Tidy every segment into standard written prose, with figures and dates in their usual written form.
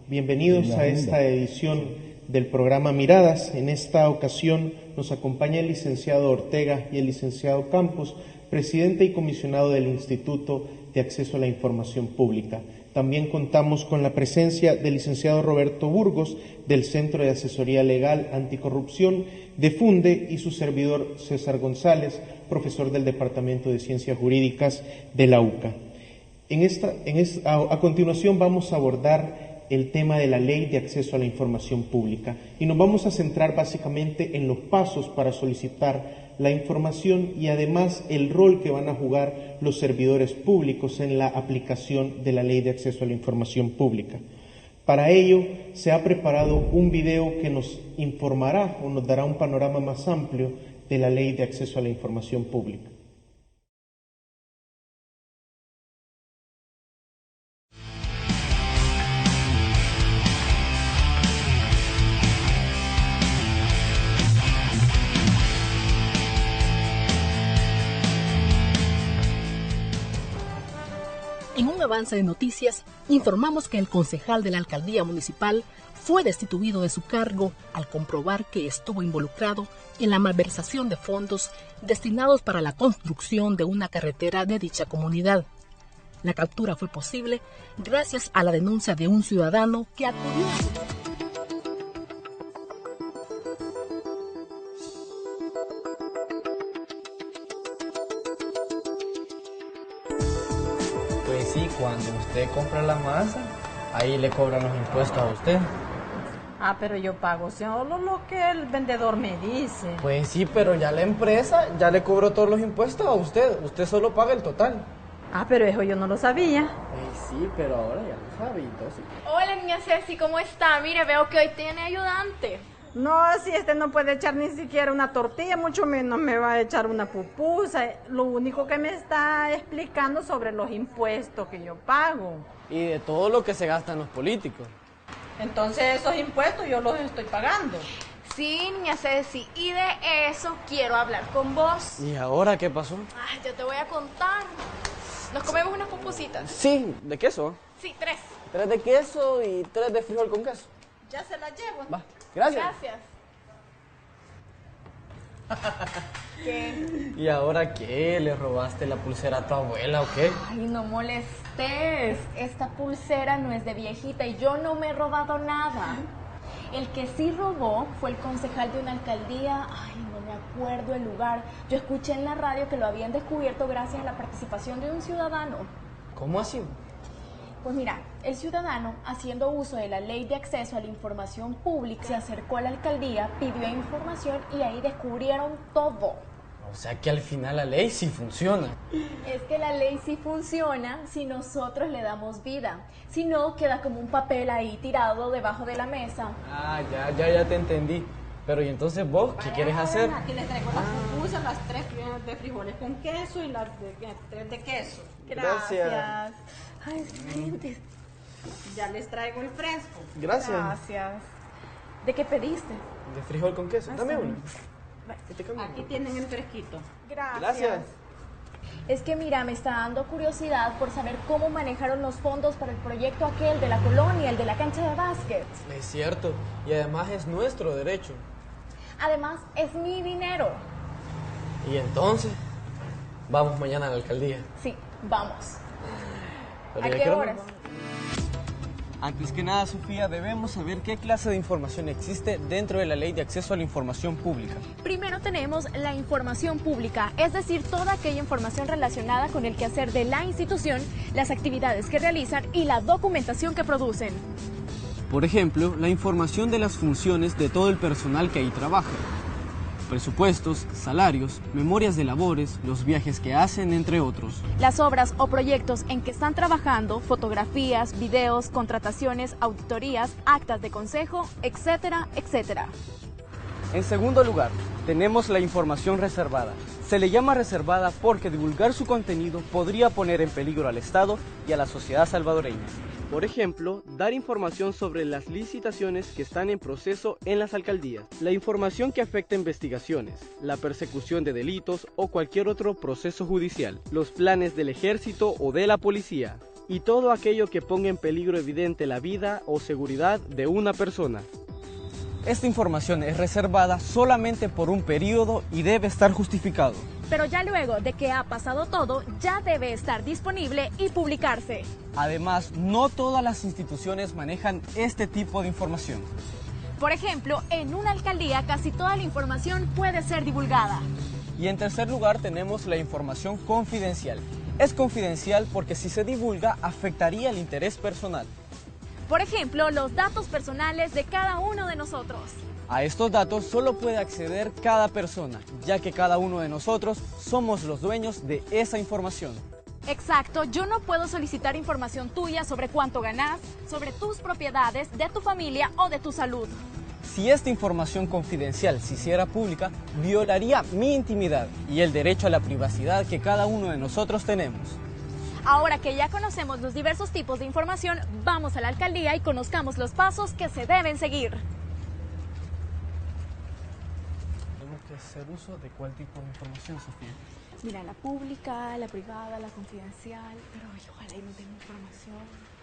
Bienvenidos a esta edición del programa Miradas. En esta ocasión nos acompaña el licenciado Ortega y el licenciado Campos, presidente y comisionado del Instituto de Acceso a la Información Pública. También contamos con la presencia del licenciado Roberto Burgos, del Centro de Asesoría Legal Anticorrupción de FUNDE, y su servidor César González, profesor del Departamento de Ciencias Jurídicas de la UCA. A continuación vamos a abordar el tema de la Ley de Acceso a la Información Pública y nos vamos a centrar básicamente en los pasos para solicitar la información y además el rol que van a jugar los servidores públicos en la aplicación de la Ley de Acceso a la Información Pública. Para ello se ha preparado un video que nos informará o nos dará un panorama más amplio de la Ley de Acceso a la Información Pública. En un avance de noticias, informamos que el concejal de la alcaldía municipal fue destituido de su cargo al comprobar que estuvo involucrado en la malversación de fondos destinados para la construcción de una carretera de dicha comunidad. La captura fue posible gracias a la denuncia de un ciudadano que acudió a su... Pues sí, cuando usted compra la masa, ahí le cobran los impuestos a usted. Ah, pero yo pago solo lo que el vendedor me dice. Pues sí, pero ya la empresa ya le cobró todos los impuestos a usted. Usted solo paga el total. Ah, pero eso yo no lo sabía. Sí, pero ahora ya lo sabe, entonces. Hola, niña Ceci, ¿cómo está? Mire, veo que hoy tiene ayudante. No, si este no puede echar ni siquiera una tortilla, mucho menos me va a echar una pupusa. Lo único que me está explicando sobre los impuestos que yo pago. Y de todo lo que se gastan los políticos. Entonces esos impuestos yo los estoy pagando. Sí, niña Ceci, y de eso quiero hablar con vos. ¿Y ahora qué pasó? Ay, yo te voy a contar. ¿Nos comemos unas pupusitas? Sí, ¿de queso? Sí, 3. 3 de queso y 3 de frijol con queso. Ya se las llevo. Va, gracias. Gracias. ¿Qué? ¿Y ahora qué? ¿Le robaste la pulsera a tu abuela o qué? Ay, no molestes. Esta pulsera no es de viejita y yo no me he robado nada. El que sí robó fue el concejal de una alcaldía. Ay, no me acuerdo el lugar. Yo escuché en la radio que lo habían descubierto gracias a la participación de un ciudadano. ¿Cómo así? Pues mira, el ciudadano, haciendo uso de la Ley de Acceso a la Información Pública, se acercó a la alcaldía, pidió información y ahí descubrieron todo. O sea que al final la ley sí funciona. Es que la ley sí funciona si nosotros le damos vida. Si no, queda como un papel ahí tirado debajo de la mesa. Ah, ya te entendí. Pero ¿y entonces vos qué quieres hacer? Aquí les traigo las pupusas, las 3 de frijoles con queso y las 3 de queso. Gracias. Ay, gente. Ya les traigo el fresco. Gracias. Gracias. ¿De qué pediste? De frijol con queso. Dame uno. Aquí tienen el fresquito. Gracias. Es que mira, me está dando curiosidad por saber cómo manejaron los fondos para el proyecto aquel de la colonia, el de la cancha de básquet. Es cierto. Y además es nuestro derecho. Además, es mi dinero. Y entonces, vamos mañana a la alcaldía. Sí, vamos. Pero ¿A ya qué quiero- horas? Antes que nada, Sofía, debemos saber qué clase de información existe dentro de la Ley de Acceso a la Información Pública. Primero tenemos la información pública, es decir, toda aquella información relacionada con el quehacer de la institución, las actividades que realizan y la documentación que producen. Por ejemplo, la información de las funciones de todo el personal que ahí trabaja. Presupuestos, salarios, memorias de labores, los viajes que hacen, entre otros. Las obras o proyectos en que están trabajando, fotografías, videos, contrataciones, auditorías, actas de consejo, etcétera, etcétera. En segundo lugar, tenemos la información reservada. Se le llama reservada porque divulgar su contenido podría poner en peligro al Estado y a la sociedad salvadoreña. Por ejemplo, dar información sobre las licitaciones que están en proceso en las alcaldías, la información que afecta investigaciones, la persecución de delitos o cualquier otro proceso judicial, los planes del ejército o de la policía. y todo aquello que ponga en peligro evidente la vida o seguridad de una persona. Esta información es reservada solamente por un periodo y debe estar justificado. Pero ya luego de que ha pasado todo, ya debe estar disponible y publicarse. Además, no todas las instituciones manejan este tipo de información. Por ejemplo, en una alcaldía casi toda la información puede ser divulgada. Y en tercer lugar tenemos la información confidencial. Es confidencial porque si se divulga afectaría el interés personal. Por ejemplo, los datos personales de cada uno de nosotros. A estos datos solo puede acceder cada persona, ya que cada uno de nosotros somos los dueños de esa información. Exacto, yo no puedo solicitar información tuya sobre cuánto ganas, sobre tus propiedades, de tu familia o de tu salud. Si esta información confidencial se hiciera pública, violaría mi intimidad y el derecho a la privacidad que cada uno de nosotros tenemos. Ahora que ya conocemos los diversos tipos de información, vamos a la alcaldía y conozcamos los pasos que se deben seguir. Tenemos que hacer uso de cuál tipo de información, Sofía. Mira, la pública, la privada, la confidencial, pero ojalá y no tenga información.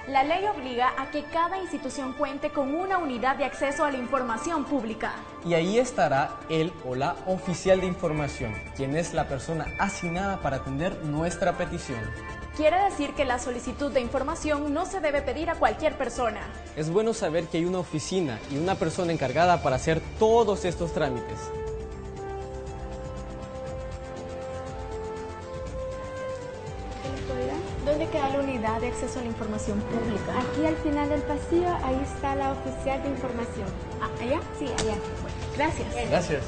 La ley obliga a que cada institución cuente con una unidad de acceso a la información pública. Y ahí estará el o la oficial de información, quien es la persona asignada para atender nuestra petición. Quiere decir que la solicitud de información no se debe pedir a cualquier persona. Es bueno saber que hay una oficina y una persona encargada para hacer todos estos trámites. ¿Dónde queda la unidad de acceso a la información pública? Aquí al final del pasillo, ahí está la oficial de información. Ah, ¿allá? Sí, allá. Bueno, gracias. Gracias.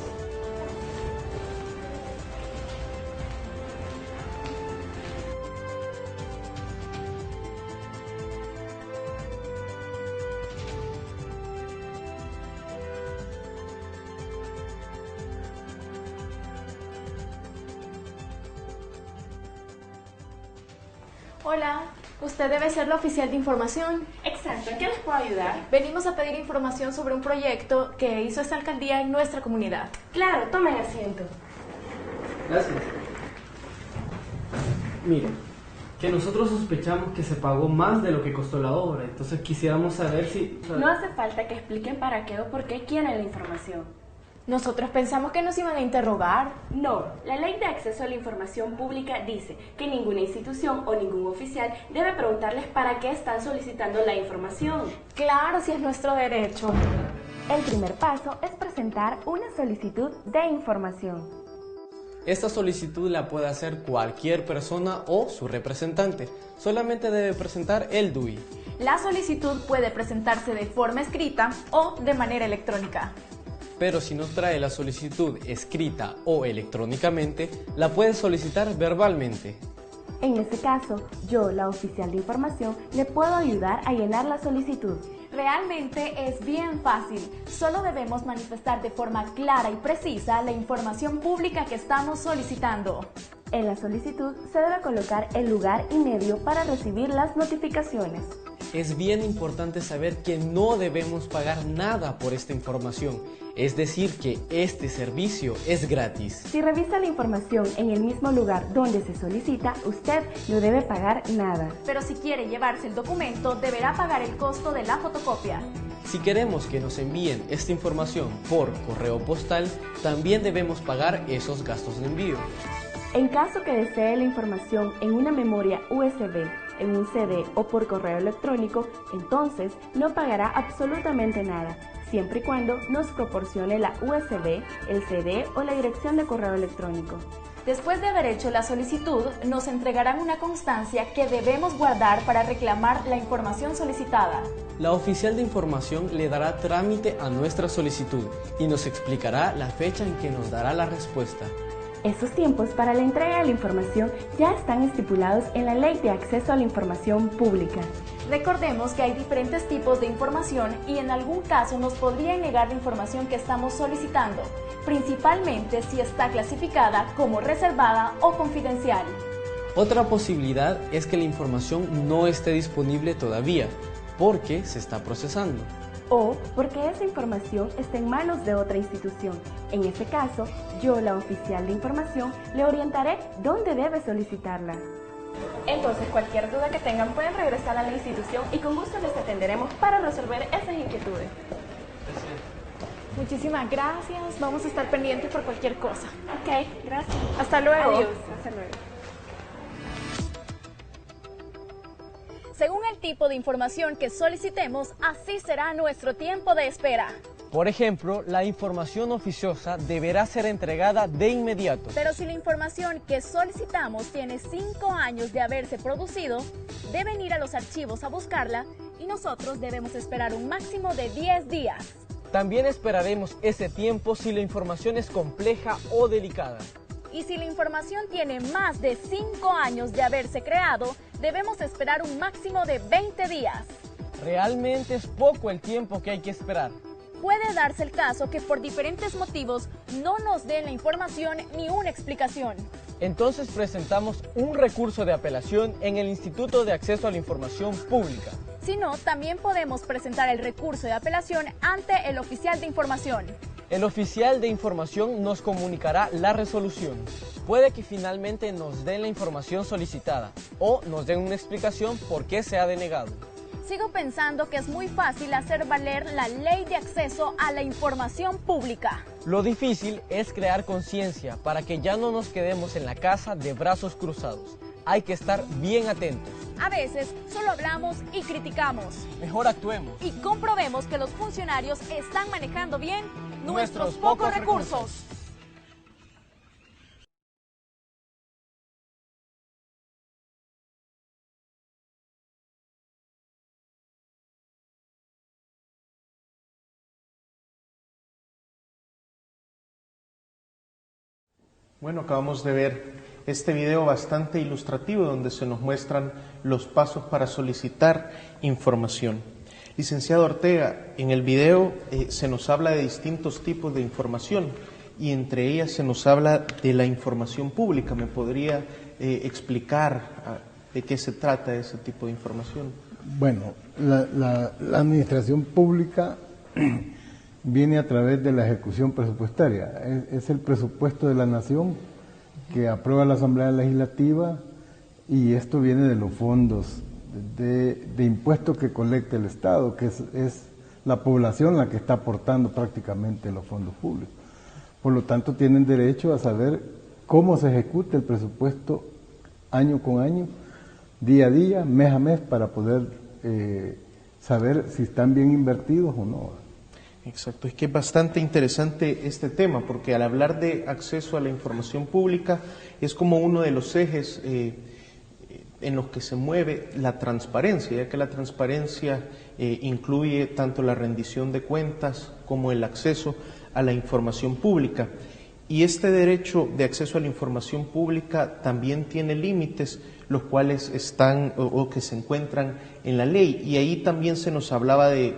Hola, usted debe ser la oficial de información. Exacto, ¿en qué les puedo ayudar? Venimos a pedir información sobre un proyecto que hizo esta alcaldía en nuestra comunidad. Claro, tomen asiento. Gracias. Mire, que nosotros sospechamos que se pagó más de lo que costó la obra, entonces quisiéramos saber si... No hace falta que expliquen para qué o por qué quieren la información. Nosotros pensamos que nos iban a interrogar. No, la Ley de Acceso a la Información Pública dice que ninguna institución o ningún oficial debe preguntarles para qué están solicitando la información. Claro, si es nuestro derecho. El primer paso es presentar una solicitud de información. Esta solicitud la puede hacer cualquier persona o su representante. Solamente debe presentar el DUI. La solicitud puede presentarse de forma escrita o de manera electrónica. Pero si no trae la solicitud escrita o electrónicamente, la puede solicitar verbalmente. En ese caso, yo, la oficial de información, le puedo ayudar a llenar la solicitud. Realmente es bien fácil. Solo debemos manifestar de forma clara y precisa la información pública que estamos solicitando. En la solicitud se debe colocar el lugar y medio para recibir las notificaciones. Es bien importante saber que no debemos pagar nada por esta información, es decir, que este servicio es gratis. Si revisa la información en el mismo lugar donde se solicita, usted no debe pagar nada. Pero si quiere llevarse el documento, deberá pagar el costo de la fotocopia. Si queremos que nos envíen esta información por correo postal, también debemos pagar esos gastos de envío. En caso que desee la información en una memoria USB, en un CD o por correo electrónico, entonces no pagará absolutamente nada, siempre y cuando nos proporcione la USB, el CD o la dirección de correo electrónico. Después de haber hecho la solicitud, nos entregarán una constancia que debemos guardar para reclamar la información solicitada. La oficial de información le dará trámite a nuestra solicitud y nos explicará la fecha en que nos dará la respuesta. Esos tiempos para la entrega de la información ya están estipulados en la Ley de Acceso a la Información Pública. Recordemos que hay diferentes tipos de información y en algún caso nos podrían negar la información que estamos solicitando, principalmente si está clasificada como reservada o confidencial. Otra posibilidad es que la información no esté disponible todavía, porque se está procesando. O porque esa información está en manos de otra institución. En ese caso, yo, la oficial de información, le orientaré dónde debe solicitarla. Entonces, cualquier duda que tengan pueden regresar a la institución y con gusto les atenderemos para resolver esas inquietudes. Muchísimas gracias. Vamos a estar pendientes por cualquier cosa. Ok, gracias. Hasta luego. Adiós. Hasta luego. Según el tipo de información que solicitemos, así será nuestro tiempo de espera. Por ejemplo, la información oficiosa deberá ser entregada de inmediato. Pero si la información que solicitamos tiene 5 años de haberse producido, deben ir a los archivos a buscarla y nosotros debemos esperar un máximo de 10 días. También esperaremos ese tiempo si la información es compleja o delicada. Y si la información tiene más de 5 años de haberse creado, debemos esperar un máximo de 20 días. Realmente es poco el tiempo que hay que esperar. Puede darse el caso que por diferentes motivos no nos den la información ni una explicación. Entonces presentamos un recurso de apelación en el Instituto de Acceso a la Información Pública. Si no, también podemos presentar el recurso de apelación ante el oficial de información. El oficial de información nos comunicará la resolución. Puede que finalmente nos den la información solicitada o nos den una explicación por qué se ha denegado. Sigo pensando que es muy fácil hacer valer la ley de acceso a la información pública. Lo difícil es crear conciencia para que ya no nos quedemos en la casa de brazos cruzados. Hay que estar bien atentos. A veces solo hablamos y criticamos. Mejor actuemos. Y comprobemos que los funcionarios están manejando bien nuestros pocos recursos. Bueno, acabamos de ver este video bastante ilustrativo donde se nos muestran los pasos para solicitar información. Licenciado Ortega, en el video se nos habla de distintos tipos de información y entre ellas se nos habla de la información pública. ¿Me podría explicar de qué se trata ese tipo de información? Bueno, la administración pública viene a través de la ejecución presupuestaria. Es el presupuesto de la nación que aprueba la Asamblea Legislativa y esto viene de los fondos de impuestos que colecta el Estado, que es la población la que está aportando prácticamente los fondos públicos. Por lo tanto, tienen derecho a saber cómo se ejecuta el presupuesto año con año, día a día, mes a mes, para poder saber si están bien invertidos o no. Exacto, es que es bastante interesante este tema, porque al hablar de acceso a la información pública es como uno de los ejes en los que se mueve la transparencia, ya que la transparencia incluye tanto la rendición de cuentas como el acceso a la información pública. Y este derecho de acceso a la información pública también tiene límites, los cuales están o que se encuentran en la ley. Y ahí también se nos hablaba de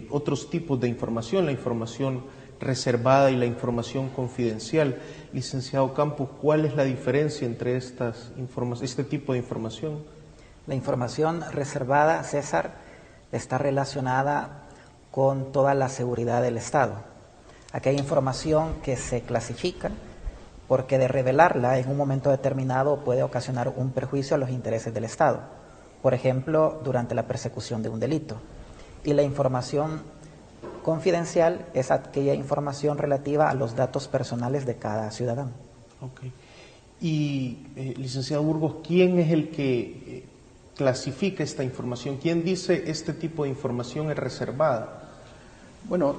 otros tipos de información, la información reservada y la información confidencial. Licenciado Campos, ¿cuál es la diferencia entre este tipo de información? La información reservada, César, está relacionada con toda la seguridad del Estado. Aquí hay información que se clasifica porque de revelarla en un momento determinado puede ocasionar un perjuicio a los intereses del Estado. Por ejemplo, durante la persecución de un delito. Y la información confidencial es aquella información relativa a los datos personales de cada ciudadano. Okay. Y, licenciado Burgos, ¿quién es el que clasifica esta información? ¿Quién dice este tipo de información es reservada? Bueno,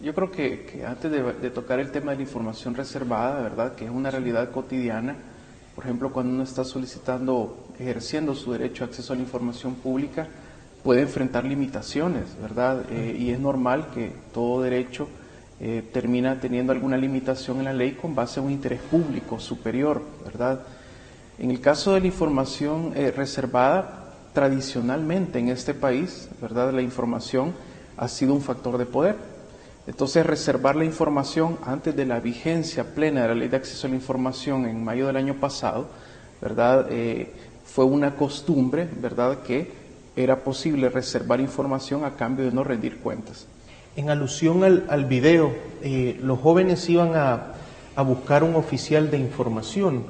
yo creo que antes de tocar el tema de la información reservada, ¿verdad?, que es una realidad cotidiana, por ejemplo, cuando uno está ejerciendo su derecho a acceso a la información pública, puede enfrentar limitaciones, ¿verdad? Y es normal que todo derecho termina teniendo alguna limitación en la ley con base a un interés público superior, ¿verdad? En el caso de la información reservada, tradicionalmente en este país, ¿verdad?, la información ha sido un factor de poder. Entonces, reservar la información antes de la vigencia plena de la Ley de Acceso a la Información en mayo del año pasado, ¿verdad?, fue una costumbre, ¿verdad?, que era posible reservar información a cambio de no rendir cuentas. En alusión al video, los jóvenes iban a buscar un oficial de información.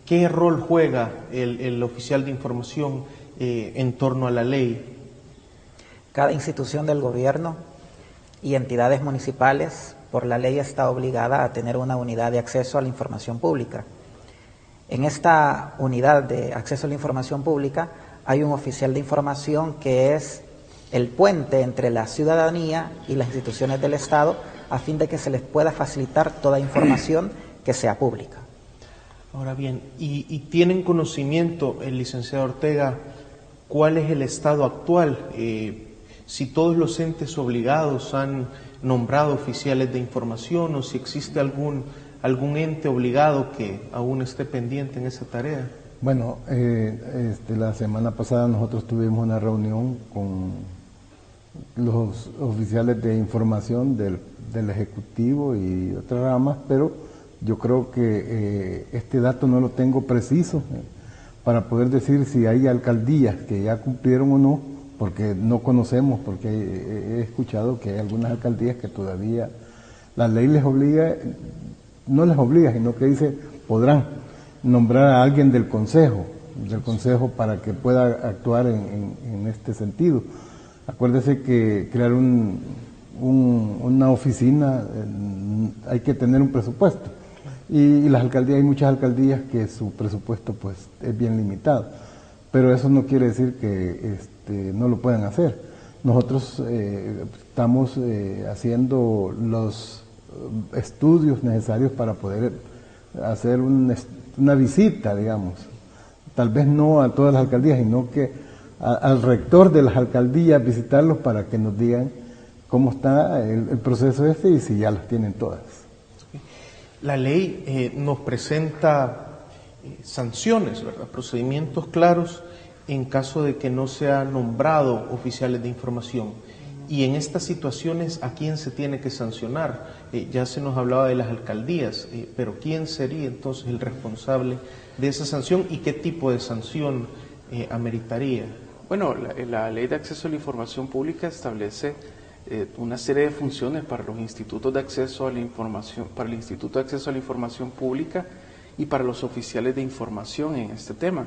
¿Qué rol juega el oficial de información en torno a la ley? Cada institución del gobierno y entidades municipales por la ley está obligada a tener una unidad de acceso a la información pública. En esta unidad de acceso a la información pública hay un oficial de información que es el puente entre la ciudadanía y las instituciones del Estado a fin de que se les pueda facilitar toda información que sea pública. Ahora bien, ¿y tienen conocimiento, el licenciado Ortega, cuál es el estado actual? Si todos los entes obligados han nombrado oficiales de información o si existe algún ente obligado que aún esté pendiente en esa tarea. Bueno, la semana pasada nosotros tuvimos una reunión con los oficiales de información del Ejecutivo y otras ramas, pero yo creo que este dato no lo tengo preciso para poder decir si hay alcaldías que ya cumplieron o no, porque no conocemos, porque he escuchado que hay algunas alcaldías que todavía la ley les obliga, no les obliga, sino que dice podrán nombrar a alguien del consejo para que pueda actuar en este sentido. Acuérdese que crear una oficina hay que tener un presupuesto y las alcaldías, hay muchas alcaldías que su presupuesto pues es bien limitado, pero eso no quiere decir que no lo puedan hacer. Nosotros estamos haciendo los estudios necesarios para poder hacer una visita, digamos, tal vez no a todas las alcaldías, sino que al rector de las alcaldías, visitarlos para que nos digan cómo está el proceso y si ya las tienen todas. La ley nos presenta sanciones, ¿verdad? Procedimientos claros en caso de que no se han nombrado oficiales de información. Y en estas situaciones, ¿a quién se tiene que sancionar? Ya se nos hablaba de las alcaldías, pero ¿quién sería entonces el responsable de esa sanción y qué tipo de sanción ameritaría? Bueno, la Ley de Acceso a la Información Pública establece una serie de funciones para los institutos de acceso a la información, para el Instituto de Acceso a la Información Pública y para los oficiales de información en este tema.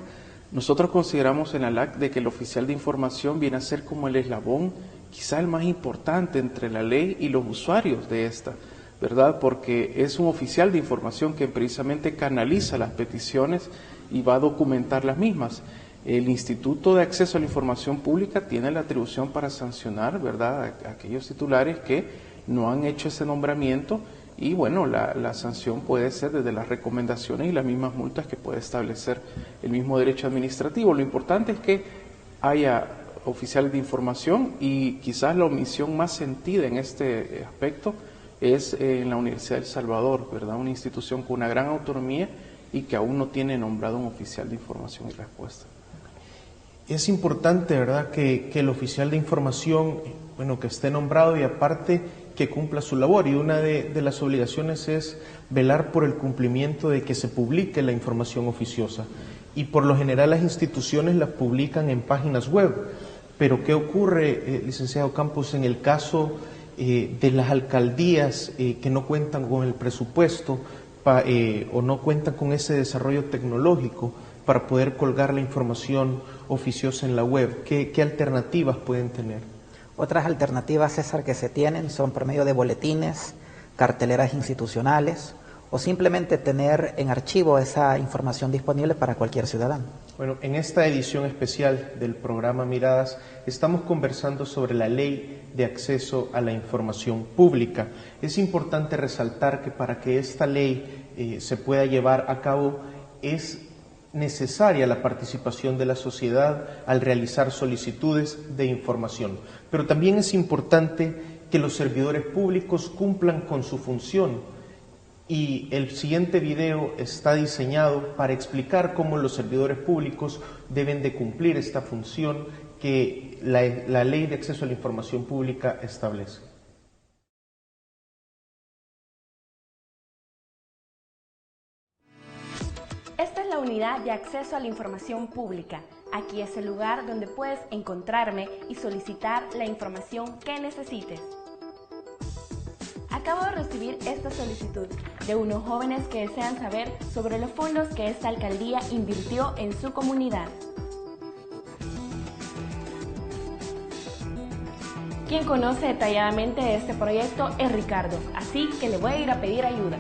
Nosotros consideramos en la LAC de que el oficial de información viene a ser como el eslabón, quizá el más importante entre la ley y los usuarios de esta, ¿verdad? Porque es un oficial de información que precisamente canaliza las peticiones y va a documentar las mismas. El Instituto de Acceso a la Información Pública tiene la atribución para sancionar, ¿verdad?, a aquellos titulares que no han hecho ese nombramiento y, bueno, la sanción puede ser desde las recomendaciones y las mismas multas que puede establecer el mismo derecho administrativo. Lo importante es que haya oficiales de información y quizás la omisión más sentida en este aspecto es en la Universidad de El Salvador, ¿verdad?, una institución con una gran autonomía y que aún no tiene nombrado un oficial de información y respuesta. Es importante, ¿verdad?, que el oficial de información, bueno, que esté nombrado y aparte que cumpla su labor. Y una de las obligaciones es velar por el cumplimiento de que se publique la información oficiosa. Y por lo general las instituciones las publican en páginas web. Pero ¿qué ocurre, licenciado Campos, en el caso de las alcaldías que no cuentan con el presupuesto o no cuentan con ese desarrollo tecnológico para poder colgar la información oficiosa en la web? ¿Qué alternativas pueden tener? Otras alternativas, César, que se tienen son por medio de boletines, carteleras institucionales o simplemente tener en archivo esa información disponible para cualquier ciudadano. Bueno, en esta edición especial del programa Miradas estamos conversando sobre la Ley de Acceso a la Información Pública. Es importante resaltar que para que esta ley se pueda llevar a cabo es necesaria la participación de la sociedad al realizar solicitudes de información. Pero también es importante que los servidores públicos cumplan con su función y el siguiente video está diseñado para explicar cómo los servidores públicos deben de cumplir esta función que la Ley de Acceso a la Información Pública establece. Esta es la unidad de acceso a la información pública. Aquí es el lugar donde puedes encontrarme y solicitar la información que necesites. Acá acabo de recibir esta solicitud de unos jóvenes que desean saber sobre los fondos que esta alcaldía invirtió en su comunidad. Quien conoce detalladamente este proyecto es Ricardo, así que le voy a ir a pedir ayuda.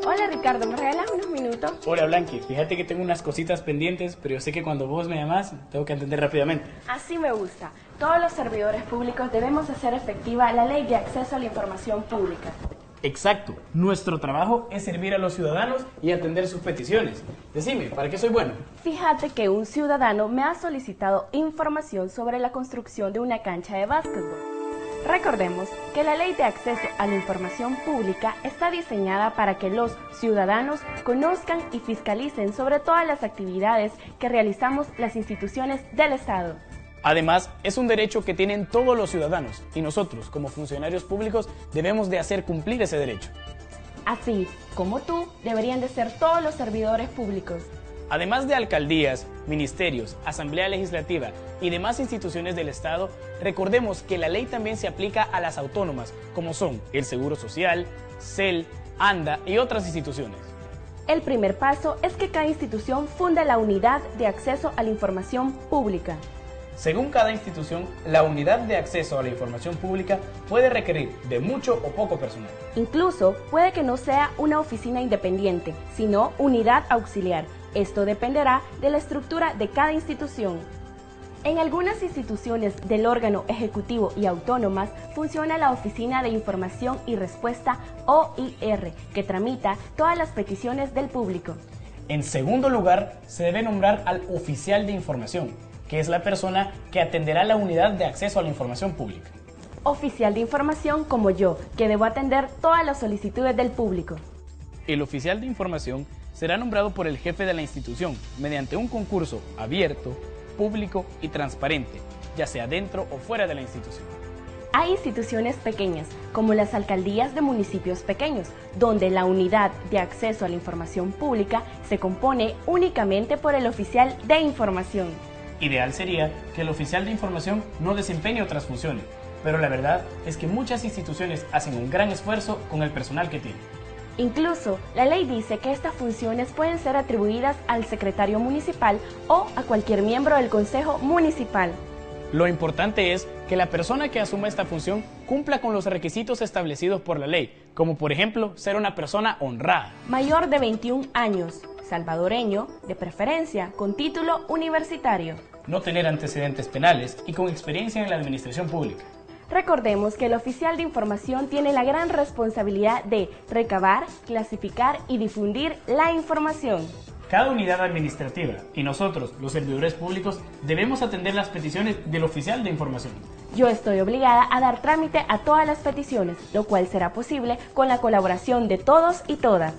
Hola Ricardo, ¿me regalas unos minutos? Hola Blanqui, fíjate que tengo unas cositas pendientes, pero yo sé que cuando vos me llamás tengo que atender rápidamente. Así me gusta. Todos los servidores públicos debemos hacer efectiva la Ley de Acceso a la Información Pública. Exacto. Nuestro trabajo es servir a los ciudadanos y atender sus peticiones. Decime, ¿para qué soy bueno? Fíjate que un ciudadano me ha solicitado información sobre la construcción de una cancha de básquetbol. Recordemos que la Ley de Acceso a la Información Pública está diseñada para que los ciudadanos conozcan y fiscalicen sobre todas las actividades que realizamos las instituciones del Estado. Además, es un derecho que tienen todos los ciudadanos y nosotros, como funcionarios públicos, debemos de hacer cumplir ese derecho. Así como tú, deberían de ser todos los servidores públicos. Además de alcaldías, ministerios, asamblea legislativa y demás instituciones del Estado, recordemos que la ley también se aplica a las autónomas, como son el Seguro Social, CEL, ANDA y otras instituciones. El primer paso es que cada institución funda la Unidad de Acceso a la Información Pública. Según cada institución, la unidad de acceso a la información pública puede requerir de mucho o poco personal. Incluso puede que no sea una oficina independiente, sino unidad auxiliar. Esto dependerá de la estructura de cada institución. En algunas instituciones del órgano ejecutivo y autónomas funciona la Oficina de Información y Respuesta OIR, que tramita todas las peticiones del público. En segundo lugar, se debe nombrar al oficial de información, que es la persona que atenderá la unidad de acceso a la información pública. Oficial de información como yo, que debo atender todas las solicitudes del público. El oficial de información será nombrado por el jefe de la institución mediante un concurso abierto, público y transparente, ya sea dentro o fuera de la institución. Hay instituciones pequeñas, como las alcaldías de municipios pequeños, donde la unidad de acceso a la información pública se compone únicamente por el oficial de información. Ideal sería que el oficial de información no desempeñe otras funciones, pero la verdad es que muchas instituciones hacen un gran esfuerzo con el personal que tienen. Incluso, la ley dice que estas funciones pueden ser atribuidas al secretario municipal o a cualquier miembro del consejo municipal. Lo importante es que la persona que asuma esta función cumpla con los requisitos establecidos por la ley, como por ejemplo ser una persona honrada. Mayor de 21 años, salvadoreño, de preferencia con título universitario. No tener antecedentes penales y con experiencia en la administración pública. Recordemos que el oficial de información tiene la gran responsabilidad de recabar, clasificar y difundir la información. Cada unidad administrativa y nosotros, los servidores públicos, debemos atender las peticiones del oficial de información. Yo estoy obligada a dar trámite a todas las peticiones, lo cual será posible con la colaboración de todos y todas.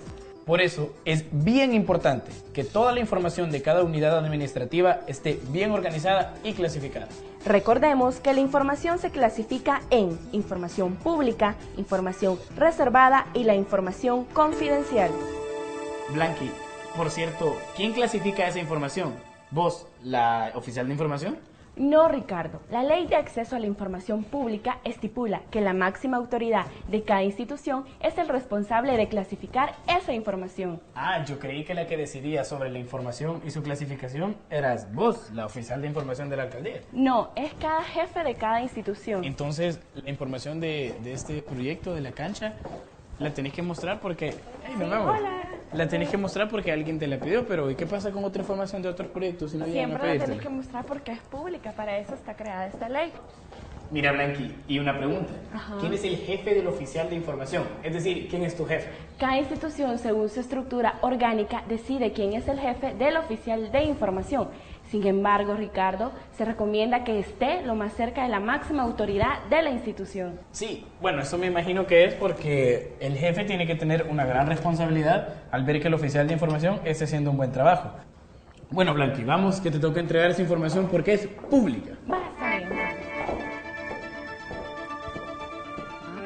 Por eso es bien importante que toda la información de cada unidad administrativa esté bien organizada y clasificada. Recordemos que la información se clasifica en información pública, información reservada y la información confidencial. Blanqui, por cierto, ¿quién clasifica esa información? ¿Vos, la oficial de información? No, Ricardo. La Ley de Acceso a la Información Pública estipula que la máxima autoridad de cada institución es el responsable de clasificar esa información. Ah, yo creí que la que decidía sobre la información y su clasificación eras vos, la oficial de información de la alcaldía. No, es cada jefe de cada institución. Entonces, la información de este proyecto de la cancha la tenés que mostrar porque... Hey, sí, hola. La tenés que mostrar porque alguien te la pidió, pero ¿y qué pasa con otra información de otros proyectos si no llegan a Siempre la pedírtela? tenés que mostrar porque es pública, para eso está creada esta ley. Mira, Blanqui, y una pregunta. Ajá. ¿Quién es el jefe del oficial de información? Es decir, ¿quién es tu jefe? Cada institución, según su estructura orgánica, decide quién es el jefe del oficial de información. Sin embargo, Ricardo, se recomienda que esté lo más cerca de la máxima autoridad de la institución. Sí, bueno, eso me imagino que es porque el jefe tiene que tener una gran responsabilidad al ver que el oficial de información esté haciendo un buen trabajo. Bueno, Blanqui, vamos, que te toca entregar esa información porque es pública. Va, está bien.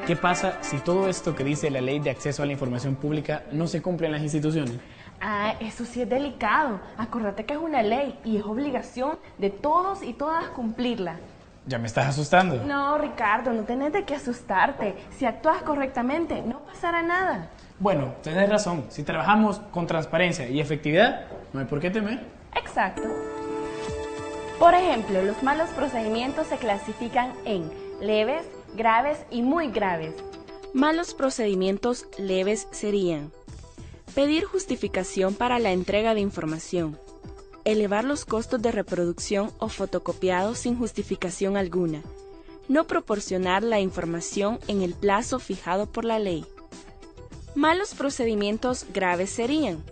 ¿Qué pasa si todo esto que dice la Ley de Acceso a la Información Pública no se cumple en las instituciones? Ah, eso sí es delicado. Acuérdate que es una ley y es obligación de todos y todas cumplirla. Ya me estás asustando. No, Ricardo, no tenés de qué asustarte. Si actúas correctamente, no pasará nada. Bueno, tenés razón. Si trabajamos con transparencia y efectividad, no hay por qué temer. Exacto. Por ejemplo, los malos procedimientos se clasifican en leves, graves y muy graves. Malos procedimientos leves serían: pedir justificación para la entrega de información, elevar los costos de reproducción o fotocopiado sin justificación alguna, no proporcionar la información en el plazo fijado por la ley. Malos procedimientos graves serían: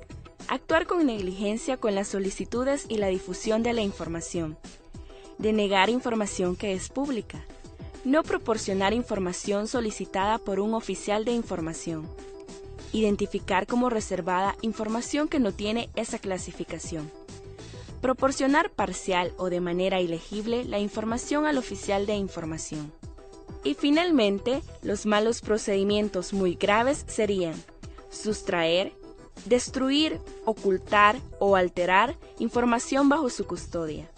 actuar con negligencia con las solicitudes y la difusión de la información, denegar información que es pública, no proporcionar información solicitada por un oficial de información, identificar como reservada información que no tiene esa clasificación, proporcionar parcial o de manera ilegible la información al oficial de información. Y finalmente, los malos procedimientos muy graves serían: sustraer, destruir, ocultar o alterar información bajo su custodia,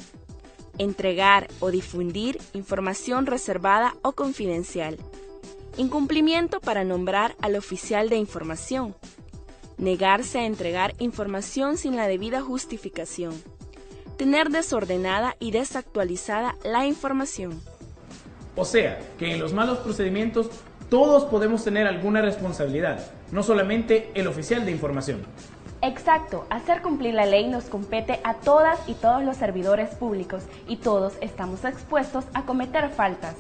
entregar o difundir información reservada o confidencial, incumplimiento para nombrar al oficial de información, negarse a entregar información sin la debida justificación, tener desordenada y desactualizada la información. O sea, que en los malos procedimientos todos podemos tener alguna responsabilidad, no solamente el oficial de información. Exacto, hacer cumplir la ley nos compete a todas y todos los servidores públicos y todos estamos expuestos a cometer faltas.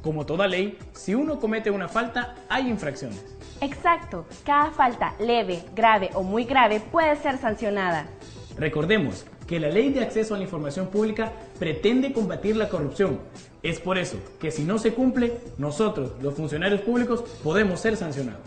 Como toda ley, si uno comete una falta, hay infracciones. Exacto, cada falta leve, grave o muy grave puede ser sancionada. Recordemos que la Ley de Acceso a la Información Pública pretende combatir la corrupción. Es por eso que si no se cumple, nosotros, los funcionarios públicos, podemos ser sancionados.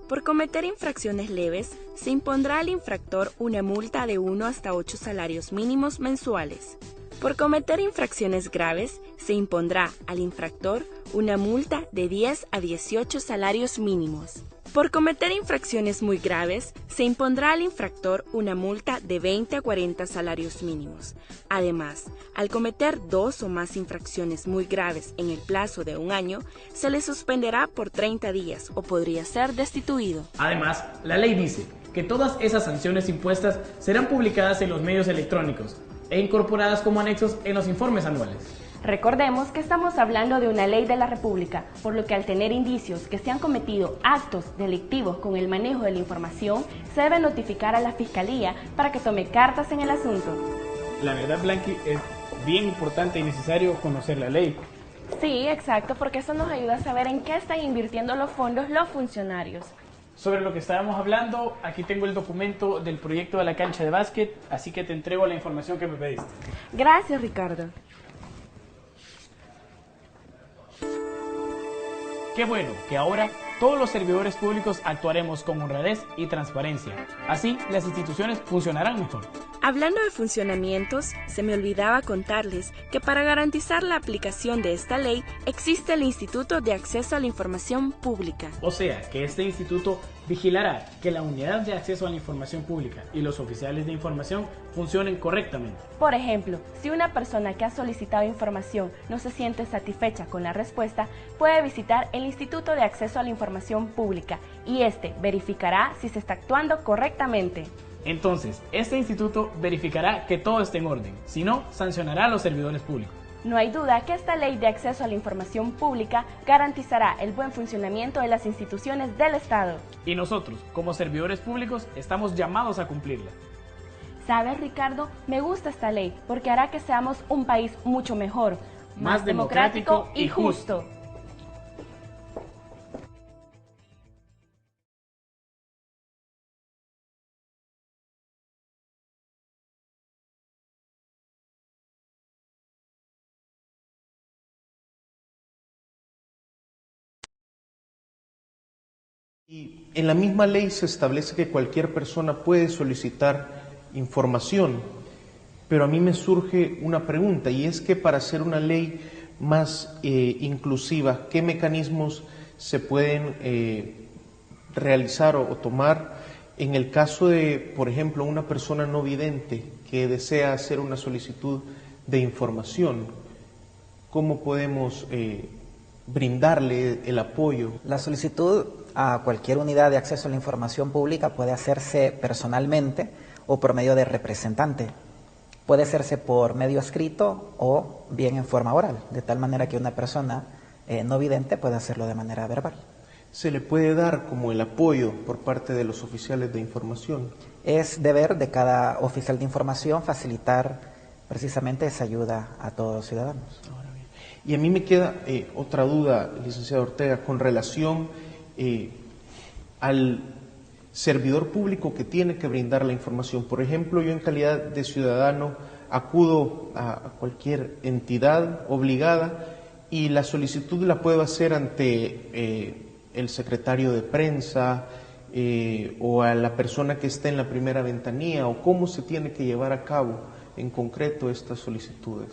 Por cometer infracciones leves, se impondrá al infractor una multa de 1 hasta 8 salarios mínimos mensuales. Por cometer infracciones graves, se impondrá al infractor una multa de 10 a 18 salarios mínimos. Por cometer infracciones muy graves, se impondrá al infractor una multa de 20 a 40 salarios mínimos. Además, al cometer 2 o más infracciones muy graves en el plazo de 1 año, se le suspenderá por 30 días o podría ser destituido. Además, la ley dice que todas esas sanciones impuestas serán publicadas en los medios electrónicos e incorporadas como anexos en los informes anuales. Recordemos que estamos hablando de una ley de la República, por lo que al tener indicios que se han cometido actos delictivos con el manejo de la información, se debe notificar a la Fiscalía para que tome cartas en el asunto. La verdad, Blanqui, es bien importante y necesario conocer la ley. Sí, exacto, porque eso nos ayuda a saber en qué están invirtiendo los fondos los funcionarios. Sobre lo que estábamos hablando, aquí tengo el documento del proyecto de la cancha de básquet, así que te entrego la información que me pediste. Gracias, Ricardo. Qué bueno que ahora todos los servidores públicos actuaremos con honradez y transparencia. Así, las instituciones funcionarán mejor. Hablando de funcionamientos, se me olvidaba contarles que para garantizar la aplicación de esta ley existe el Instituto de Acceso a la Información Pública. O sea, que este instituto vigilará que la Unidad de Acceso a la Información Pública y los oficiales de información funcionen correctamente. Por ejemplo, si una persona que ha solicitado información no se siente satisfecha con la respuesta, puede visitar el Instituto de Acceso a la Información Pública y este verificará si se está actuando correctamente. Entonces, este instituto verificará que todo esté en orden, si no, sancionará a los servidores públicos. No hay duda que esta ley de acceso a la información pública garantizará el buen funcionamiento de las instituciones del Estado. Y nosotros, como servidores públicos, estamos llamados a cumplirla. ¿Sabes, Ricardo? Me gusta esta ley porque hará que seamos un país mucho mejor, más democrático y justo. Y en la misma ley se establece que cualquier persona puede solicitar información, pero a mí me surge una pregunta, y es que para hacer una ley más inclusiva, ¿qué mecanismos se pueden realizar o tomar En el caso de, por ejemplo, una persona no vidente que desea hacer una solicitud de información, ¿cómo podemos brindarle el apoyo? La solicitud a cualquier unidad de acceso a la información pública puede hacerse personalmente o por medio de representante. Puede hacerse por medio escrito o bien en forma oral, de tal manera que una persona no vidente puede hacerlo de manera verbal. ¿Se le puede dar como el apoyo por parte de los oficiales de información? Es deber de cada oficial de información facilitar precisamente esa ayuda a todos los ciudadanos. Y a mí me queda otra duda, licenciado Ortega, con relación al servidor público que tiene que brindar la información. Por ejemplo, yo en calidad de ciudadano acudo a cualquier entidad obligada y la solicitud la puedo hacer ante el secretario de prensa o a la persona que está en la primera ventanilla, o cómo se tiene que llevar a cabo en concreto estas solicitudes.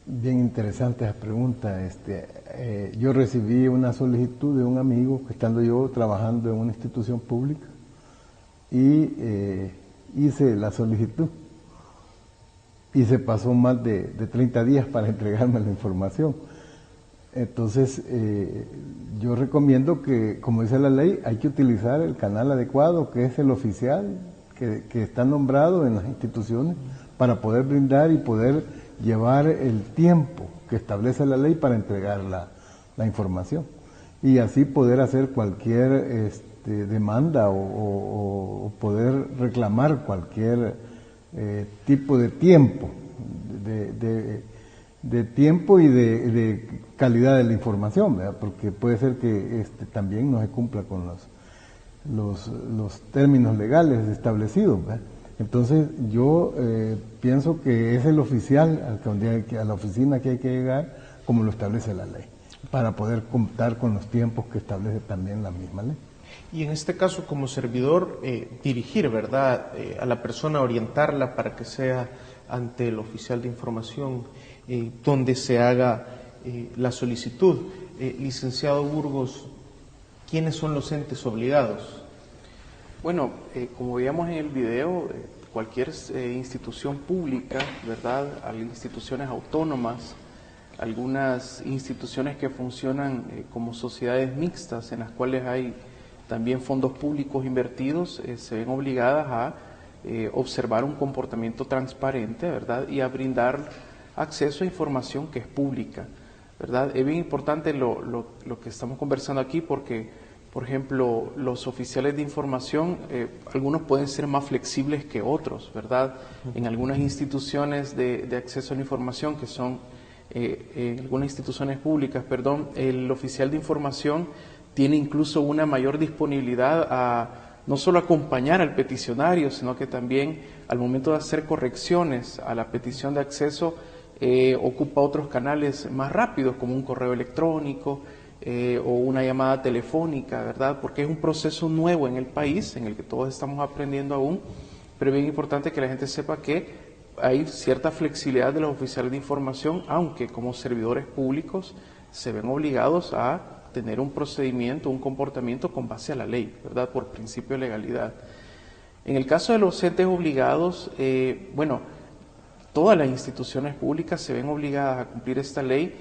Bien interesante esa pregunta. Yo recibí una solicitud de un amigo que estando yo trabajando en una institución pública y hice la solicitud y se pasó más de 30 días para entregarme la información. Entonces, yo recomiendo que, como dice la ley, hay que utilizar el canal adecuado, que es el oficial, que está nombrado en las instituciones, para poder brindar y poder llevar el tiempo que establece la ley para entregar la información. Y así poder hacer cualquier demanda o poder reclamar cualquier tipo de tiempo, de tiempo y de calidad de la información, ¿verdad? Porque puede ser que también no se cumpla con los términos legales establecidos, ¿verdad? Entonces yo pienso que es el oficial a la oficina que hay que llegar, como lo establece la ley, para poder contar con los tiempos que establece también la misma ley. Y en este caso, como servidor, dirigir, ¿verdad?, a la persona, orientarla para que sea ante el oficial de información donde se haga la solicitud. Licenciado Burgos, ¿quiénes son los entes obligados? Bueno, como veíamos en el video, cualquier institución pública, ¿verdad?, hay instituciones autónomas, algunas instituciones que funcionan como sociedades mixtas, en las cuales hay también fondos públicos invertidos, se ven obligadas a observar un comportamiento transparente, ¿verdad?, y a brindar acceso a información que es pública, ¿verdad? Es bien importante lo que estamos conversando aquí porque, por ejemplo, los oficiales de información, algunos pueden ser más flexibles que otros, ¿verdad? En algunas instituciones de acceso a la información, que son en algunas instituciones públicas, perdón, el oficial de información tiene incluso una mayor disponibilidad a no solo acompañar al peticionario, sino que también al momento de hacer correcciones a la petición de acceso, ocupa otros canales más rápidos, como un correo electrónico o una llamada telefónica, ¿verdad? Porque es un proceso nuevo en el país, en el que todos estamos aprendiendo aún, pero es bien importante que la gente sepa que hay cierta flexibilidad de los oficiales de información, aunque como servidores públicos se ven obligados a tener un procedimiento, un comportamiento con base a la ley, ¿verdad?, por principio de legalidad. En el caso de los entes obligados, todas las instituciones públicas se ven obligadas a cumplir esta ley.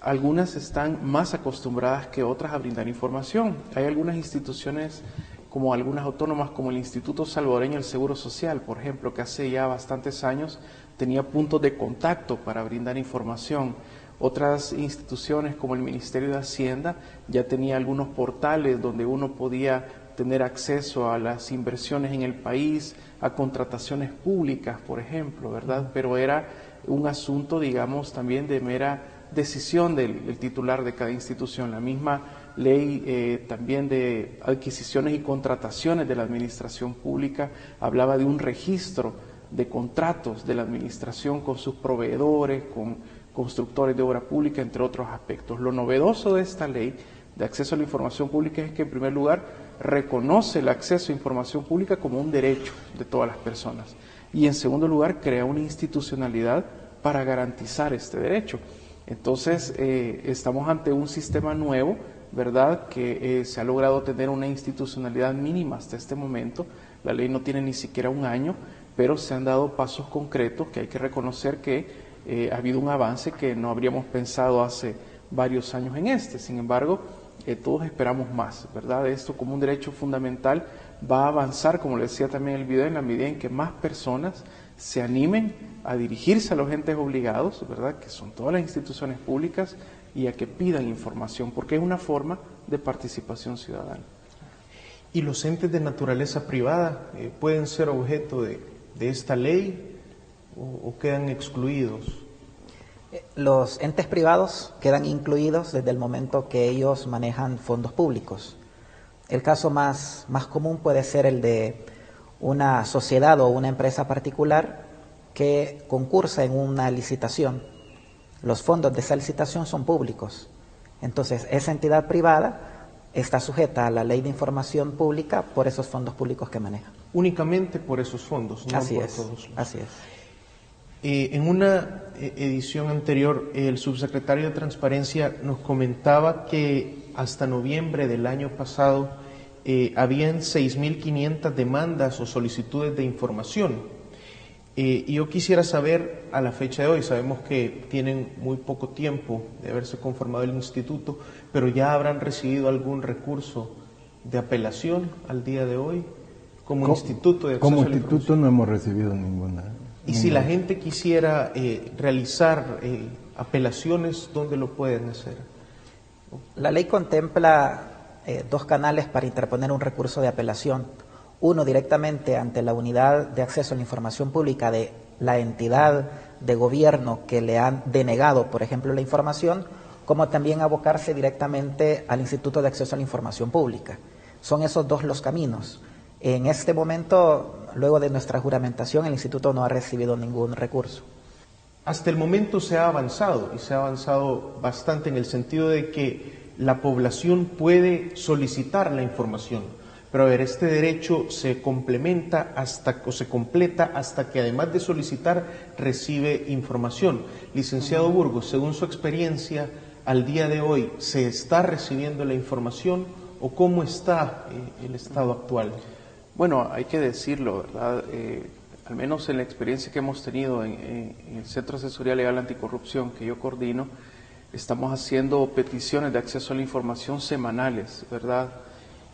Algunas están más acostumbradas que otras a brindar información. Hay algunas instituciones, como algunas autónomas, como el Instituto Salvadoreño del Seguro Social, por ejemplo, que hace ya bastantes años tenía puntos de contacto para brindar información. Otras instituciones, como el Ministerio de Hacienda, ya tenía algunos portales donde uno podía tener acceso a las inversiones en el país, a contrataciones públicas, por ejemplo, ¿verdad? Pero era un asunto, digamos, también de mera decisión del titular de cada institución. La misma ley también de adquisiciones y contrataciones de la administración pública hablaba de un registro de contratos de la administración con sus proveedores, con constructores de obra pública, entre otros aspectos. Lo novedoso de esta ley de acceso a la información pública es que, en primer lugar, reconoce el acceso a información pública como un derecho de todas las personas y, en segundo lugar, crea una institucionalidad para garantizar este derecho. Entonces, estamos ante un sistema nuevo ¿verdad?, que se ha logrado tener una institucionalidad mínima hasta este momento. La ley no tiene ni siquiera un año, pero se han dado pasos concretos que hay que reconocer que ha habido un avance que no habríamos pensado hace varios años en este. Sin embargo, todos esperamos más, ¿verdad? Esto como un derecho fundamental va a avanzar, como le decía también en el video, en la medida en que más personas se animen a dirigirse a los entes obligados, ¿verdad?, que son todas las instituciones públicas, y a que pidan información, porque es una forma de participación ciudadana. ¿Y los entes de naturaleza privada pueden ser objeto de esta ley o quedan excluidos? Los entes privados quedan incluidos desde el momento que ellos manejan fondos públicos. El caso más común puede ser el de una sociedad o una empresa particular que concursa en una licitación. Los fondos de esa licitación son públicos. Entonces, esa entidad privada está sujeta a la ley de información pública por esos fondos públicos que maneja. Únicamente por esos fondos, no Así por es, todos. así es. En una edición anterior, el subsecretario de Transparencia nos comentaba que hasta noviembre del año pasado habían 6.500 demandas o solicitudes de información. Y yo quisiera saber, a la fecha de hoy, sabemos que tienen muy poco tiempo de haberse conformado el instituto, pero ¿ya habrán recibido algún recurso de apelación al día de hoy como instituto de acceso como a la instituto información? no hemos recibido ninguna. Y si la gente quisiera realizar apelaciones, ¿dónde lo pueden hacer? La ley contempla dos canales para interponer un recurso de apelación. Uno directamente ante la unidad de acceso a la información pública de la entidad de gobierno que le han denegado, por ejemplo, la información, como también abocarse directamente al Instituto de Acceso a la Información Pública. Son esos dos los caminos. En este momento, luego de nuestra juramentación, el Instituto no ha recibido ningún recurso. Hasta el momento se ha avanzado, y se ha avanzado bastante en el sentido de que la población puede solicitar la información. Pero a ver, este derecho se completa hasta que además de solicitar recibe información. Licenciado Burgos, según su experiencia, al día de hoy, ¿se está recibiendo la información o cómo está el estado actual? Bueno, hay que decirlo, ¿verdad? Al menos en la experiencia que hemos tenido en el Centro de Asesoría Legal Anticorrupción que yo coordino, estamos haciendo peticiones de acceso a la información semanales, ¿verdad?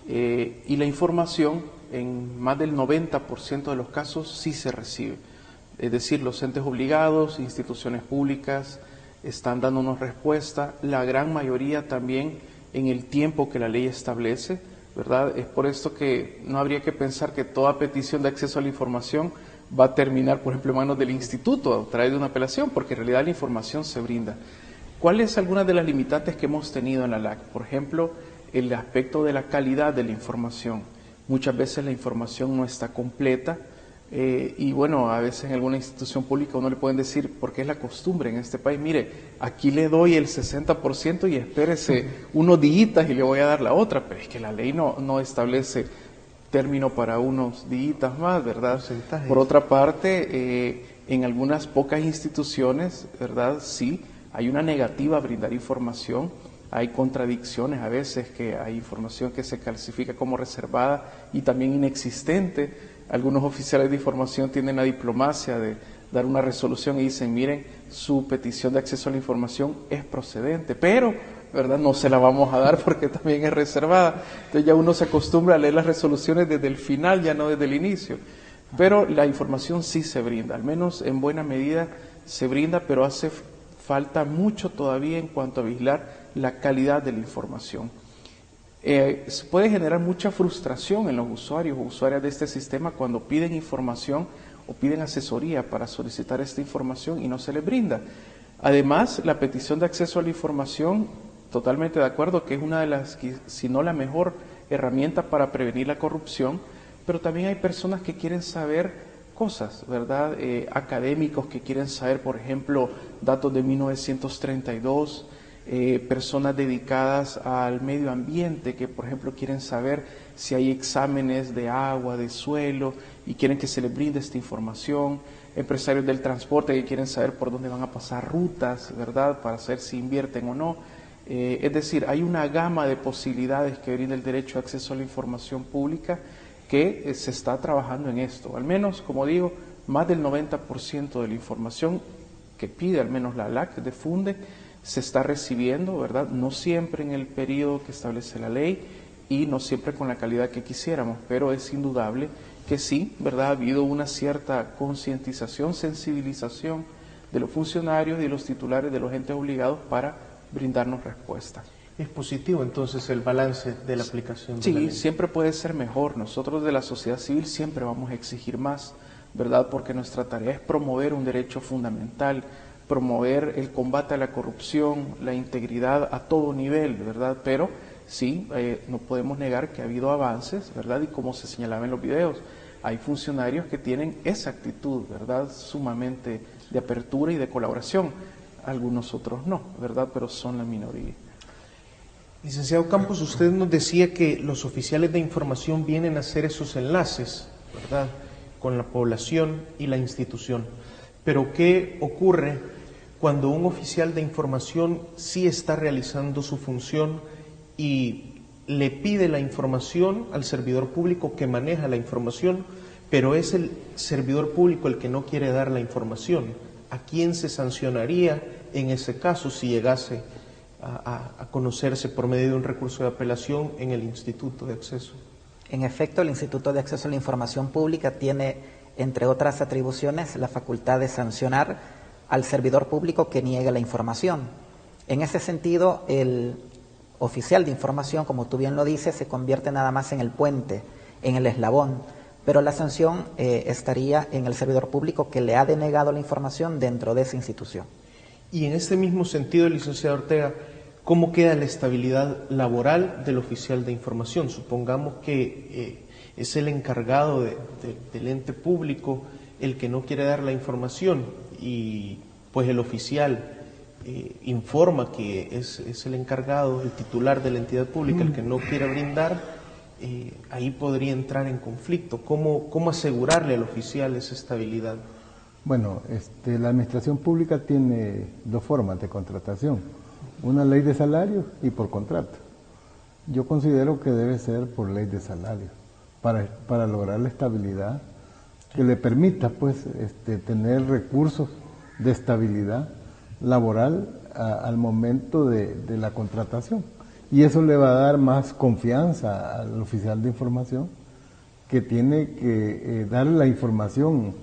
Y la información en más del 90% de los casos sí se recibe. Es decir, los entes obligados, instituciones públicas están dándonos respuesta, la gran mayoría también en el tiempo que la ley establece, ¿verdad? Es por esto que no habría que pensar que toda petición de acceso a la información va a terminar, por ejemplo, en manos del instituto a través de una apelación, porque en realidad la información se brinda. ¿Cuáles son algunas de las limitantes que hemos tenido en la LAC? Por ejemplo, el aspecto de la calidad de la información. Muchas veces la información no está completa y bueno, a veces en alguna institución pública uno le pueden decir, porque es la costumbre en este país, mire, aquí le doy el 60% y espérese unos días y le voy a dar la otra, pero es que la ley no establece término para unos días más, ¿verdad? Por otra parte, en algunas pocas instituciones, ¿verdad? Sí, hay una negativa a brindar información. Hay contradicciones a veces, que hay información que se clasifica como reservada y también inexistente. Algunos oficiales de información tienen la diplomacia de dar una resolución y dicen, miren, su petición de acceso a la información es procedente, pero, ¿verdad?, no se la vamos a dar porque también es reservada. Entonces ya uno se acostumbra a leer las resoluciones desde el final, ya no desde el inicio. Pero la información sí se brinda, al menos en buena medida se brinda, pero hace falta mucho todavía en cuanto a vigilar la calidad de la información. Se puede generar mucha frustración en los usuarios o usuarias de este sistema cuando piden información o piden asesoría para solicitar esta información y no se les brinda. Además, la petición de acceso a la información, totalmente de acuerdo que es una de las, si no la mejor herramienta para prevenir la corrupción, pero también hay personas que quieren saber cosas, ¿verdad? Académicos que quieren saber, por ejemplo, datos de 1932, personas dedicadas al medio ambiente que, por ejemplo, quieren saber si hay exámenes de agua, de suelo y quieren que se les brinde esta información, empresarios del transporte que quieren saber por dónde van a pasar rutas, ¿verdad?, para saber si invierten o no. Es decir, hay una gama de posibilidades que brinda el derecho de acceso a la información pública que se está trabajando en esto. Al menos, como digo, más del 90% de la información que pide al menos la ALAC de Funde se está recibiendo, ¿verdad? No siempre en el periodo que establece la ley y no siempre con la calidad que quisiéramos, pero es indudable que sí, ¿verdad? Ha habido una cierta concientización, sensibilización de los funcionarios y de los titulares de los entes obligados para brindarnos respuesta. ¿Es positivo entonces el balance de la aplicación de la ley? Sí, siempre puede ser mejor. Nosotros de la sociedad civil siempre vamos a exigir más, ¿verdad? Porque nuestra tarea es promover un derecho fundamental, promover el combate a la corrupción, la integridad a todo nivel, ¿verdad? Pero sí, no podemos negar que ha habido avances, ¿verdad? Y como se señalaba en los videos, hay funcionarios que tienen esa actitud, ¿verdad? Sumamente de apertura y de colaboración. Algunos otros no, ¿verdad? Pero son la minoría. Licenciado Campos, usted nos decía que los oficiales de información vienen a hacer esos enlaces, ¿verdad?, con la población y la institución. Pero ¿qué ocurre cuando un oficial de información sí está realizando su función y le pide la información al servidor público que maneja la información, pero es el servidor público el que no quiere dar la información? ¿A quién se sancionaría en ese caso si llegase a conocerse por medio de un recurso de apelación en el Instituto de Acceso? En efecto, el Instituto de Acceso a la Información Pública tiene, entre otras atribuciones, la facultad de sancionar al servidor público que niegue la información. En ese sentido, el oficial de información, como tú bien lo dices, se convierte nada más en el puente, en el eslabón, pero la sanción estaría en el servidor público que le ha denegado la información dentro de esa institución. Y en este mismo sentido, licenciado Ortega, ¿cómo queda la estabilidad laboral del oficial de información? Supongamos que es el encargado del ente público el que no quiere dar la información y pues el oficial informa que es el encargado, el titular de la entidad pública el que no quiere brindar. Ahí podría entrar en conflicto. ¿Cómo asegurarle al oficial esa estabilidad? Bueno, la administración pública tiene dos formas de contratación: una ley de salarios y por contrato. Yo considero que debe ser por ley de salarios para lograr la estabilidad que le permita pues tener recursos de estabilidad laboral al momento de la contratación. Y eso le va a dar más confianza al oficial de información, que tiene que darle la información.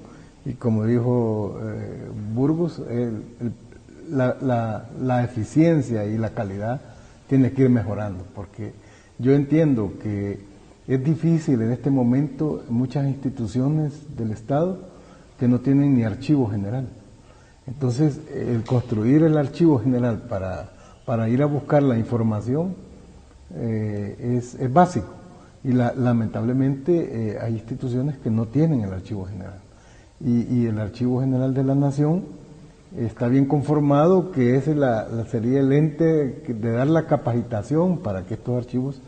Y como dijo Burgos, la eficiencia y la calidad tiene que ir mejorando, porque yo entiendo que es difícil en este momento muchas instituciones del Estado que no tienen ni archivo general. Entonces, el construir el archivo general para ir a buscar la información es básico, y lamentablemente hay instituciones que no tienen el archivo general, y el Archivo General de la Nación está bien conformado, que sería el ente de dar la capacitación para que estos archivos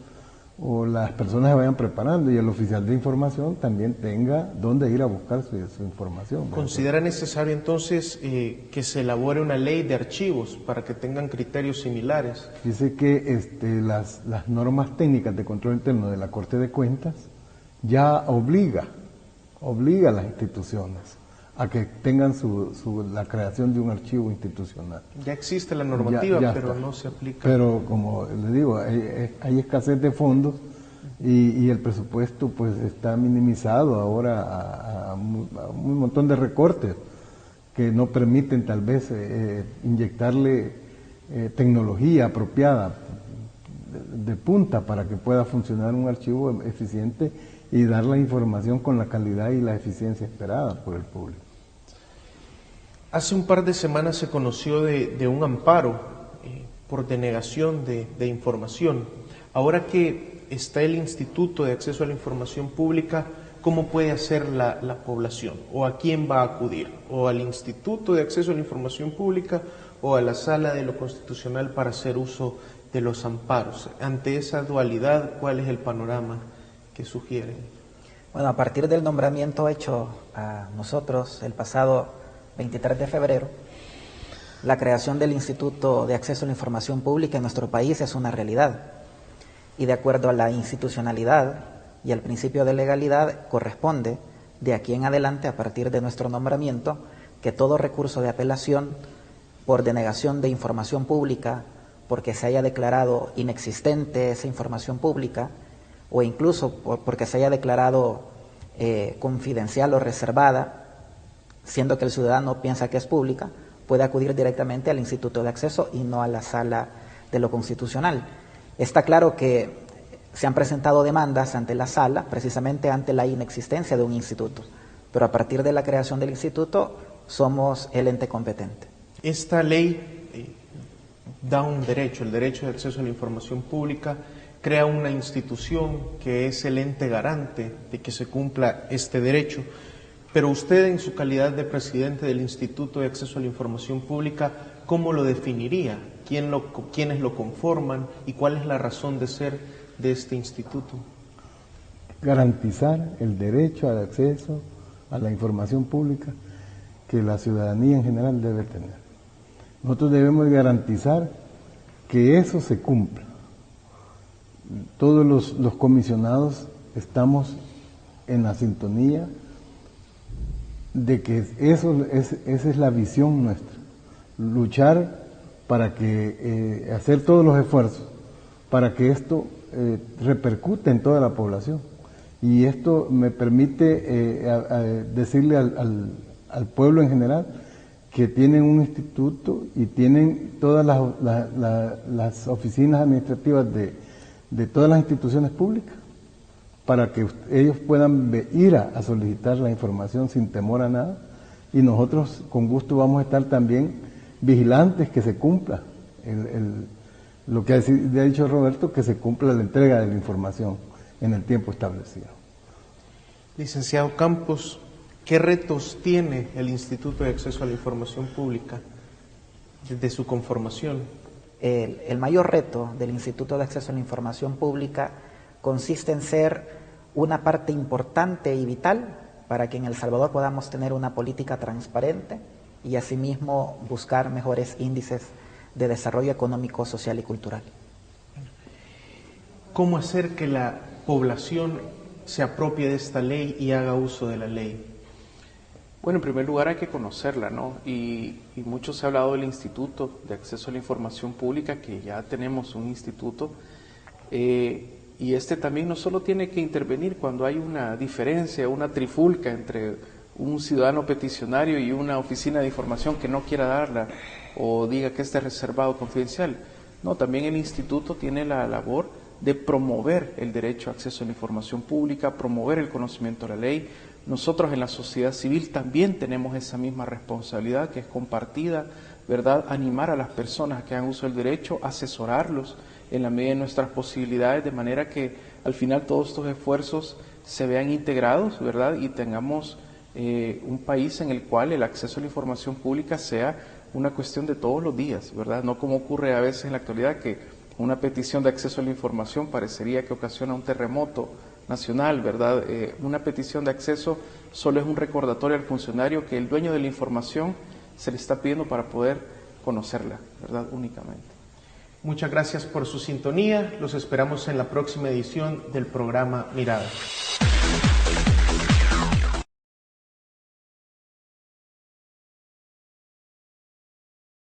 o las personas se vayan preparando, y el oficial de información también tenga dónde ir a buscar su información. ¿Considera necesario entonces que se elabore una ley de archivos para que tengan criterios similares? Dice que las normas técnicas de control interno de la Corte de Cuentas ya obliga a las instituciones a que tengan la creación de un archivo institucional. Ya existe la normativa, ya pero no se aplica. Pero como le digo, hay escasez de fondos y el presupuesto pues está minimizado ahora a un montón de recortes que no permiten tal vez inyectarle tecnología apropiada de punta para que pueda funcionar un archivo eficiente y dar la información con la calidad y la eficiencia esperada por el público. Hace un par de semanas se conoció de un amparo por denegación de información. Ahora que está el Instituto de Acceso a la Información Pública, ¿cómo puede hacer la población? ¿O a quién va a acudir? ¿O al Instituto de Acceso a la Información Pública o a la Sala de lo Constitucional para hacer uso de los amparos? Ante esa dualidad, ¿cuál es el panorama que sugieren? Bueno, a partir del nombramiento hecho a nosotros el pasado 23 de febrero, La creación del Instituto de Acceso a la Información Pública en nuestro país es una realidad y de acuerdo a la institucionalidad y al principio de legalidad corresponde de aquí en adelante, a partir de nuestro nombramiento, que todo recurso de apelación por denegación de información pública, porque se haya declarado inexistente esa información pública o incluso porque se haya declarado confidencial o reservada, siendo que el ciudadano piensa que es pública, puede acudir directamente al Instituto de Acceso y no a la Sala de lo Constitucional. Está claro que se han presentado demandas ante la Sala, precisamente ante la inexistencia de un instituto, pero a partir de la creación del instituto somos el ente competente. Esta ley da un derecho, el derecho de acceso a la información pública, crea una institución que es el ente garante de que se cumpla este derecho. Pero usted, en su calidad de presidente del Instituto de Acceso a la Información Pública, ¿cómo lo definiría? ¿Quiénes lo conforman y cuál es la razón de ser de este instituto? Garantizar el derecho al acceso a la información pública que la ciudadanía en general debe tener. Nosotros debemos garantizar que eso se cumpla. Todos los comisionados estamos en la sintonía de que esa es la visión nuestra, luchar para que, hacer todos los esfuerzos para que esto repercute en toda la población. Y esto me permite decirle al pueblo en general que tienen un instituto y tienen todas las oficinas administrativas de todas las instituciones públicas, para que ellos puedan ir a solicitar la información sin temor a nada, y nosotros con gusto vamos a estar también vigilantes que se cumpla lo que ha dicho Roberto, que se cumpla la entrega de la información en el tiempo establecido. Licenciado Campos, ¿qué retos tiene el Instituto de Acceso a la Información Pública desde su conformación? El mayor reto del Instituto de Acceso a la Información Pública consiste en ser una parte importante y vital para que en El Salvador podamos tener una política transparente y asimismo buscar mejores índices de desarrollo económico, social y cultural. ¿Cómo hacer que la población se apropie de esta ley y haga uso de la ley? Bueno, en primer lugar hay que conocerla, ¿no? Y mucho se ha hablado del Instituto de Acceso a la Información Pública, que ya tenemos un instituto, y este también no solo tiene que intervenir cuando hay una diferencia, una trifulca entre un ciudadano peticionario y una oficina de información que no quiera darla o diga que esté reservado o confidencial. No, también el instituto tiene la labor de promover el derecho a acceso a la información pública, promover el conocimiento de la ley. Nosotros en la sociedad civil también tenemos esa misma responsabilidad que es compartida, ¿verdad? Animar a las personas que hagan uso del derecho, asesorarlos en la medida de nuestras posibilidades, de manera que al final todos estos esfuerzos se vean integrados, ¿verdad? Y tengamos un país en el cual el acceso a la información pública sea una cuestión de todos los días, ¿verdad? No como ocurre a veces en la actualidad, que una petición de acceso a la información parecería que ocasiona un terremoto nacional, ¿verdad? Una petición de acceso solo es un recordatorio al funcionario que el dueño de la información se le está pidiendo para poder conocerla, ¿verdad? Únicamente. Muchas gracias por su sintonía. Los esperamos en la próxima edición del programa Miradas.